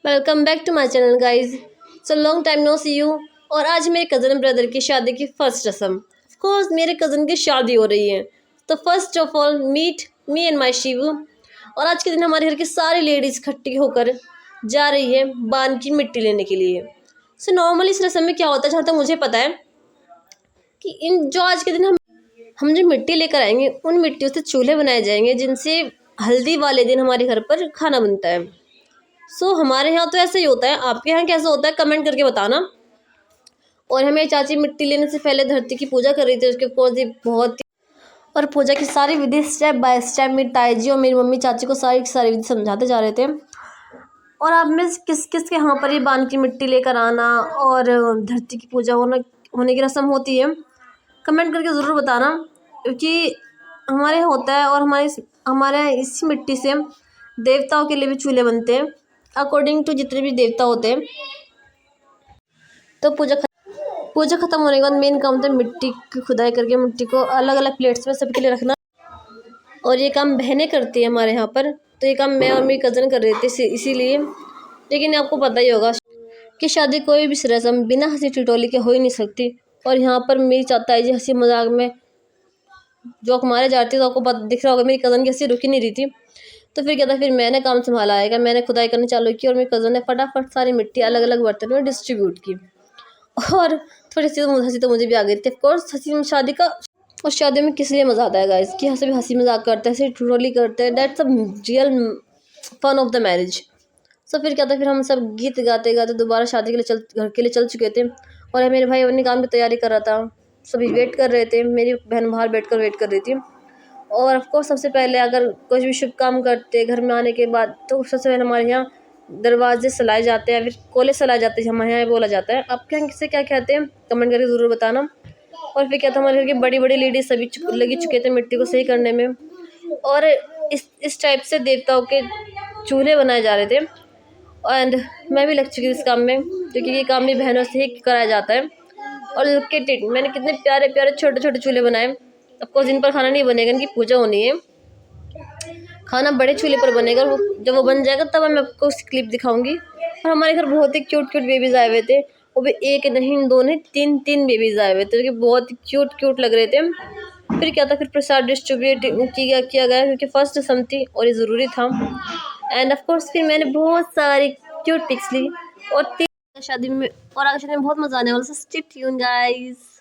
Welcome back to my channel guys. So long time no see you. और आज मेरे cousin brother की शादी की फर्स्ट रस्म। ऑफ कोर्स मेरे कज़न की शादी हो रही है, तो first of all meet me and my Shivu. और आज के दिन हमारे घर की सारी लेडीज़ इकट्ठी होकर जा रही है बान की मिट्टी लेने के लिए। सो नॉर्मली इस रस्म में क्या होता है, जहाँ तक मुझे पता है कि इन जो आज के दिन हम जो मिट्टी लेकर आएंगे उन मिट्टियों से चूल्हे बनाए जाएंगे, जिनसे हल्दी वाले दिन हमारे घर पर खाना बनता है। हमारे यहाँ तो ऐसे ही होता है, आपके यहाँ कैसा होता है कमेंट करके बताना। और हमें चाची मिट्टी लेने से पहले धरती की पूजा कर रही थी, उसके ऊपर बहुत और पूजा की सारी विधि स्टेप बाय स्टेप मेरी ताई जी और मेरी मम्मी चाची को सारी विधि समझाते जा रहे थे। और आप में किस किस के यहाँ पर ये बान की मिट्टी लेकर आना और धरती की पूजा होने की रस्म होती है, कमेंट करके ज़रूर बताना। क्योंकि हमारे यहाँ होता है और हमारे यहाँ इसी मिट्टी से देवताओं के लिए भी चूल्हे बनते हैं, अकॉर्डिंग टू जितने भी देवता होते हैं। तो पूजा खत्म होने के बाद मेन काम होता है मिट्टी की खुदाई करके मिट्टी को अलग अलग प्लेट्स में सबके लिए रखना। और ये काम बहनें करती है हमारे यहाँ पर, तो ये काम मैं और मेरी कज़न कर रही थी इसीलिए। लेकिन आपको पता ही होगा कि शादी कोई भी रस्म बिना हंसी टिटोली के हो ही नहीं सकती। और यहाँ पर मेरी ताई जी हंसी मजाक में जोक मारे जाती है, तो आपको दिख रहा होगा मेरी कज़न की हंसी रुक ही नहीं रही थी। तो फिर क्या था, फिर मैंने काम संभाला आएगा, मैंने खुदाई करनी चालू की और मेरी कज़न ने फटाफट सारी मिट्टी अलग अलग बर्तन में डिस्ट्रीब्यूट की। और थोड़ी सी हंसी तो मुझे भी आ गई थी। ऑफकोर्स हंसी शादी का और शादी में किस लिए मज़ा आता है गाइस, कि सभी हंसी मजाक करते हैं, ट्रोली करते हैं, that's the real fun of the marriage. फिर क्या था, फिर हम सब गीत गाते गाते दोबारा शादी के लिए घर के लिए चल चुके थे। और मेरे भाई अपने काम की तैयारी कर रहा था, सभी वेट कर रहे थे, मेरी बहन बाहर बैठ कर वेट कर रही थी। और ऑफकोर्स सबसे पहले अगर कुछ भी शुभ काम करते घर में आने के बाद, तो सबसे पहले हमारे यहाँ दरवाजे सलाए जाते हैं, फिर कोले सलाए जाते हैं, हमारे यहाँ बोला जाता है। आपके यहाँ किसे क्या कहते हैं कमेंट करके ज़रूर बताना। और फिर क्या था, हमारे घर की बड़ी बड़ी लेडीज सभी लगी चुके थे मिट्टी को सही करने में। और इस टाइप से देवताओं के चूल्हे बनाए जा रहे थे। एंड मैं भी लग चुकी थी इस काम में, क्योंकि ये काम भी बहनों से ही कराया जाता है। और लुक एट इट, मैंने कितने प्यारे प्यारे छोटे छोटे चूल्हे बनाए। आपको जिन पर खाना नहीं बनेगा, इनकी पूजा होनी है, खाना बड़े चूल्हे पर बनेगा। जब वो बन जाएगा तब मैं आपको उसकी क्लिप दिखाऊंगी। और हमारे घर बहुत ही क्यूट क्यूट बेबीज़ आए हुए थे, वो भी एक नहीं दो नहीं तीन बेबीज़ आए हुए थे, जो कि बहुत ही क्यूट लग रहे थे। फिर क्या था, फिर प्रसाद डिस्ट्रीब्यूट किया गया, क्योंकि फर्स्ट रस्म थी और ये ज़रूरी था। एंड ऑफ कोर्स फिर मैंने बहुत सारी क्यूट पिक्स ली और शादी में बहुत मज़ा आने वाला। Stay tuned guys.